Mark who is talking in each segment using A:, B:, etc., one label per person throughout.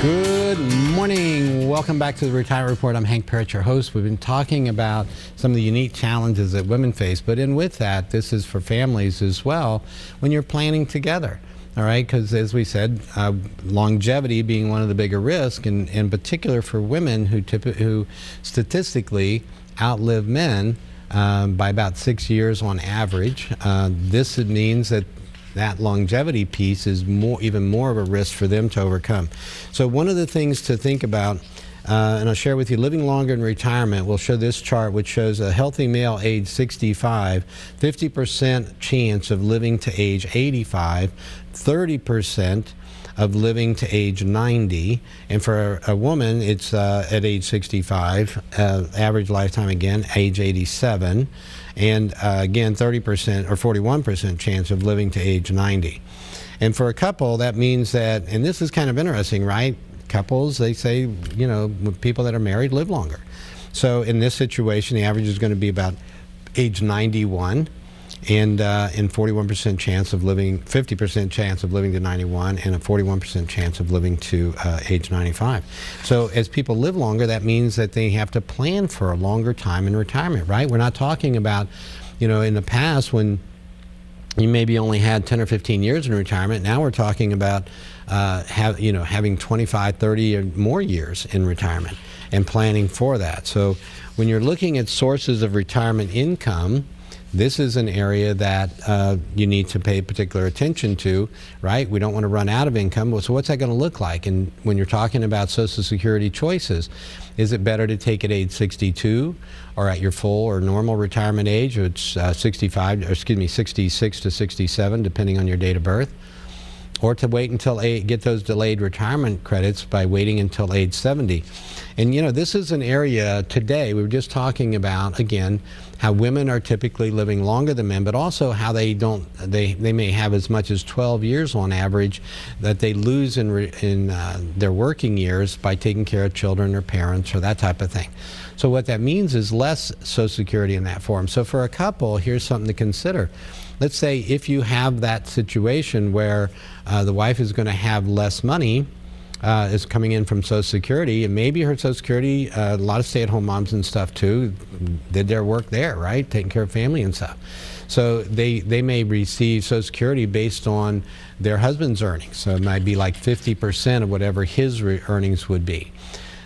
A: Good morning. Welcome back to the Retirement Report. I'm Hank Parrott, your host. We've been talking about some of the unique challenges that women face, but in with that, this is for families as well when you're planning together. All right, because as we said, longevity being one of the bigger risks, and in particular for women who statistically outlive men by about 6 years on average. This means that longevity piece is even more of a risk for them to overcome. So one of the things to think about, and I'll share with you, living longer in retirement, we'll show this chart which shows a healthy male age 65, 50% chance of living to age 85, 30% of living to age 90, and for a woman it's at age 65, average lifetime again, age 87, and again 30% or 41% chance of living to age 90. And for a couple, that means that, and this is kind of interesting, right? Couples, they say, you know, people that are married live longer. So in this situation, the average is going to be about age 91, and 41% chance of living, 50% chance of living to 91, and a 41% chance of living to age 95. So as people live longer, that means that they have to plan for a longer time in retirement, right? We're not talking about, you know, in the past when you maybe only had 10 or 15 years in retirement. Now we're talking about having 25, 30 or more years in retirement and planning for that. So when you're looking at sources of retirement income, this is an area that you need to pay particular attention to, right? We don't want to run out of income. So what's that going to look like? And when you're talking about Social Security choices, is it better to take at age 62 or at your full or normal retirement age, which 66 to 67, depending on your date of birth? Or to wait until get those delayed retirement credits by waiting until age 70. And you know, this is an area today, we were just talking about, again, how women are typically living longer than men, but also how they may have as much as 12 years on average that they lose in their working years by taking care of children or parents or that type of thing. So what that means is less Social Security in that form. So for a couple, here's something to consider. Let's say if you have that situation where the wife is going to have less money is coming in from Social Security, and maybe her Social Security, a lot of stay-at-home moms and stuff too, did their work there, right? Taking care of family and stuff. So they may receive Social Security based on their husband's earnings. So it might be like 50% of whatever his earnings would be.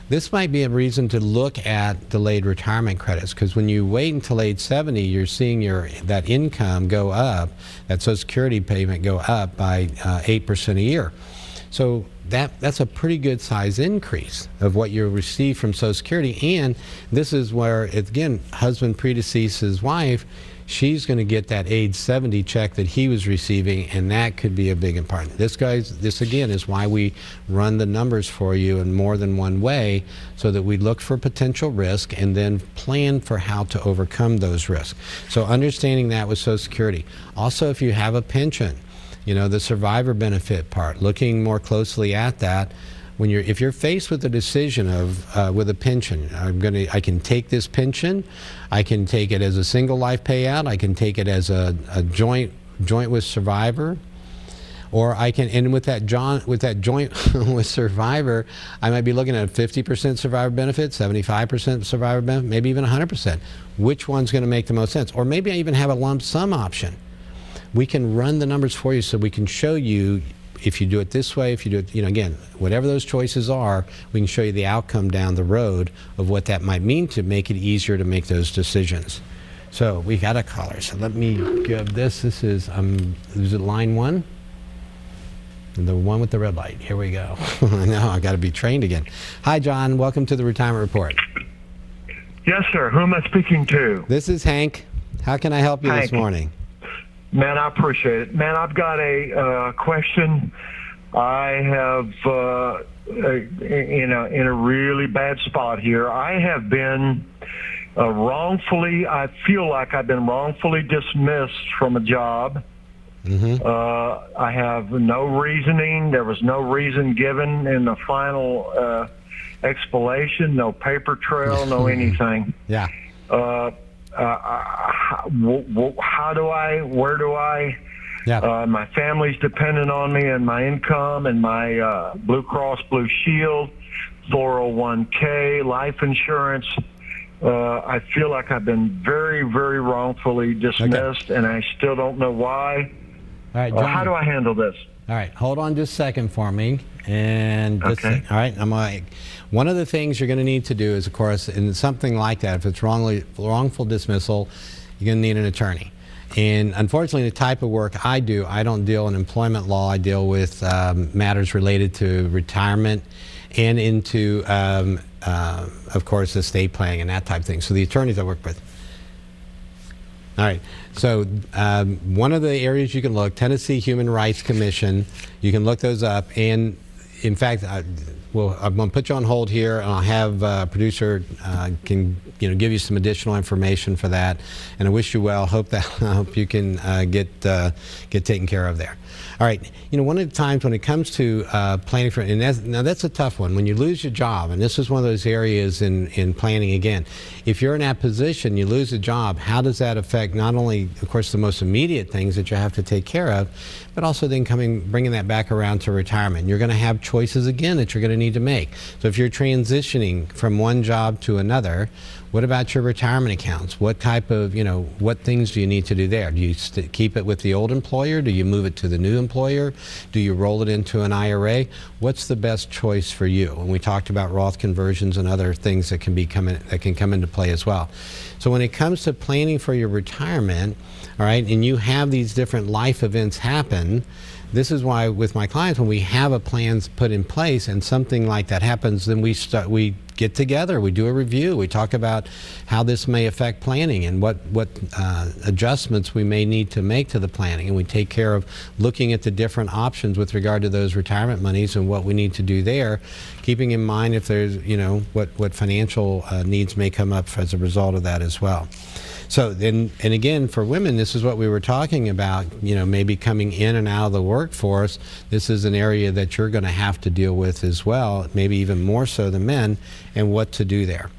A: This might be a reason to look at delayed retirement credits, because when you wait until age 70, you're seeing that income go up, that Social Security payment go up by 8% a year. So that's a pretty good size increase of what you receive from Social Security. And this is where, again, husband predeceased his wife, she's going to get that age 70 check that he was receiving, and that could be a big part. This again is why we run the numbers for you in more than one way, so that we look for potential risk and then plan for how to overcome those risks. So understanding that with Social Security. Also, if you have a pension, you know, the survivor benefit part, looking more closely at that. If you're faced with the decision of with a pension, I can take this pension, I can take it as a single life payout, I can take it as a joint with survivor, or I can, and with that joint with survivor, I might be looking at 50% survivor benefit, 75% survivor benefit, maybe even 100%. Which one's going to make the most sense? Or maybe I even have a lump sum option. We can run the numbers for you so we can show you, if you do it this way, if you do it, you know, again, whatever those choices are, we can show you the outcome down the road of what that might mean to make it easier to make those decisions. So we got a caller, so let me grab this. This is it line 1? The one with the red light. Here we go. Now I got to be trained again. Hi, John. Welcome to the Retirement Report.
B: Yes, sir. Who am I speaking to?
A: This is Hank. How can I help you this morning?
B: Man, I appreciate it. Man, I've got a question. I have, in a really bad spot here. I have been I feel like I've been wrongfully dismissed from a job. Mm-hmm. I have no reasoning. There was no reason given in the final explanation, no paper trail, no anything.
A: Yeah.
B: Where do I
A: Yeah.
B: My family's dependent on me and my income and my Blue Cross Blue Shield, 401k, life insurance. I feel like I've been very, very wrongfully dismissed, and I still don't know why.
A: All right, John.
B: How do I handle this?
A: All right, hold on just a second for me. And just
B: Okay.
A: all right, one of the things you're going to need to do is, of course, in something like that, if it's wrongful dismissal, you're going to need an attorney. And unfortunately, the type of work I do, I don't deal in employment law. I deal with matters related to retirement and into, of course, estate planning and that type of thing. So the attorneys I work with. All right. So one of the areas you can look, Tennessee Human Rights Commission, you can look those up. And in fact, I'm going to put you on hold here, and I'll have producer can give you some additional information for that. And I wish you well. I hope you can get taken care of there. All right. One of the times when it comes to planning for, and that's a tough one. When you lose your job, and this is one of those areas in planning again, if you're in that position, you lose a job, how does that affect not only, of course, the most immediate things that you have to take care of, but also then bringing that back around to retirement. You're going to have choices again that you're going to need to make. So if you're transitioning from one job to another, what about your retirement accounts? What type of, what things do you need to do there? Do you keep it with the old employer? Do you move it to the new employer? Do you roll it into an IRA? What's the best choice for you? And we talked about Roth conversions and other things that can come into play as well. So when it comes to planning for your retirement, all right, and you have these different life events happen, this is why with my clients, when we have a plan put in place and something like that happens, then we get together, we do a review, we talk about how this may affect planning and what adjustments we may need to make to the planning, and we take care of looking at the different options with regard to those retirement monies and what we need to do there, keeping in mind if there's what financial needs may come up as a result of that as well. So then, and again, for women, this is what we were talking about, maybe coming in and out of the workforce. This is an area that you're going to have to deal with as well, maybe even more so than men, and what to do there.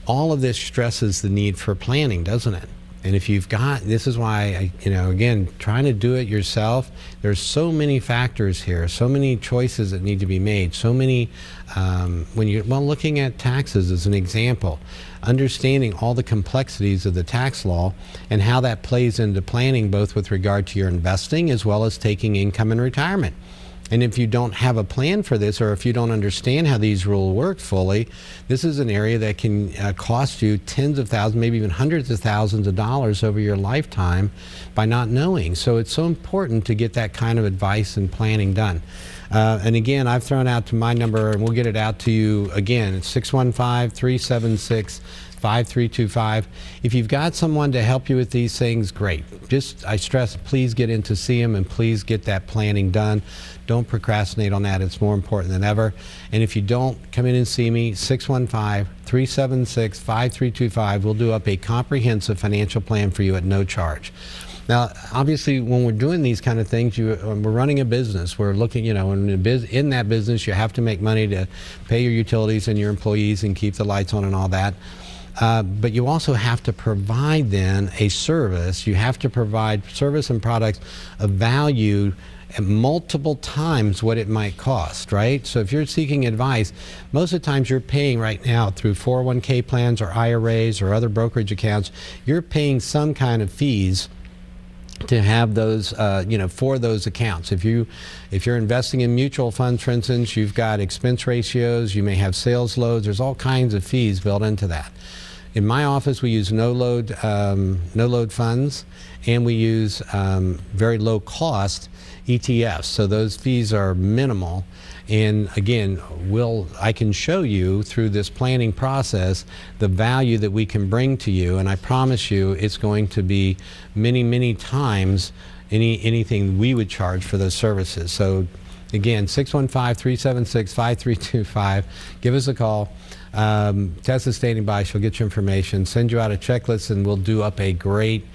A: All of this stresses the need for planning, doesn't it? And if you've got, this is why, again, trying to do it yourself, there's so many factors here, so many choices that need to be made, so many, looking at taxes as an example, understanding all the complexities of the tax law and how that plays into planning, both with regard to your investing as well as taking income in retirement. And if you don't have a plan for this, or if you don't understand how these rules work fully, this is an area that can cost you tens of thousands, maybe even hundreds of thousands of dollars over your lifetime by not knowing. So it's so important to get that kind of advice and planning done. And again, I've thrown out to my number, and we'll get it out to you again. It's 615-376-5325. If you've got someone to help you with these things, great. I stress, please get in to see them and please get that planning done. Don't procrastinate on that. It's more important than ever. And if you don't, come in and see me, 615-376-5325. We'll do up a comprehensive financial plan for you at no charge. Now, obviously, when we're doing these kind of things, we're running a business. We're looking, in that business, you have to make money to pay your utilities and your employees and keep the lights on and all that. But you also have to provide then a service. You have to provide service and products of value at multiple times what it might cost, right? So if you're seeking advice, most of the times you're paying right now through 401k plans or IRAs or other brokerage accounts, you're paying some kind of fees to have those, for those accounts. If you're investing in mutual funds, for instance, you've got expense ratios, you may have sales loads, there's all kinds of fees built into that. In my office, we use no load funds, and we use very low cost ETFs. So those fees are minimal. And again, I can show you through this planning process the value that we can bring to you, and I promise you it's going to be many, many times anything we would charge for those services. So again, 615-376-5325. Give us a call. Tessa's standing by. She'll get you information, send you out a checklist, and we'll do up a great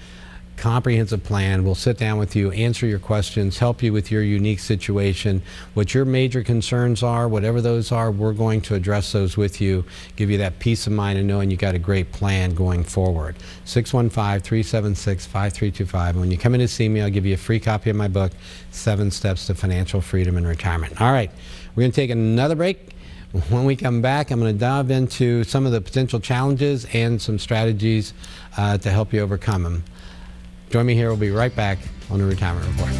A: comprehensive plan. We'll sit down with you, answer your questions, help you with your unique situation. What your major concerns are, whatever those are, we're going to address those with you, give you that peace of mind of knowing you got a great plan going forward. 615-376-5325. When you come in to see me, I'll give you a free copy of my book, 7 Steps to Financial Freedom in Retirement. All right, we're going to take another break. When we come back, I'm going to dive into some of the potential challenges and some strategies to help you overcome them. Join me here. We'll be right back on the Retirement Report.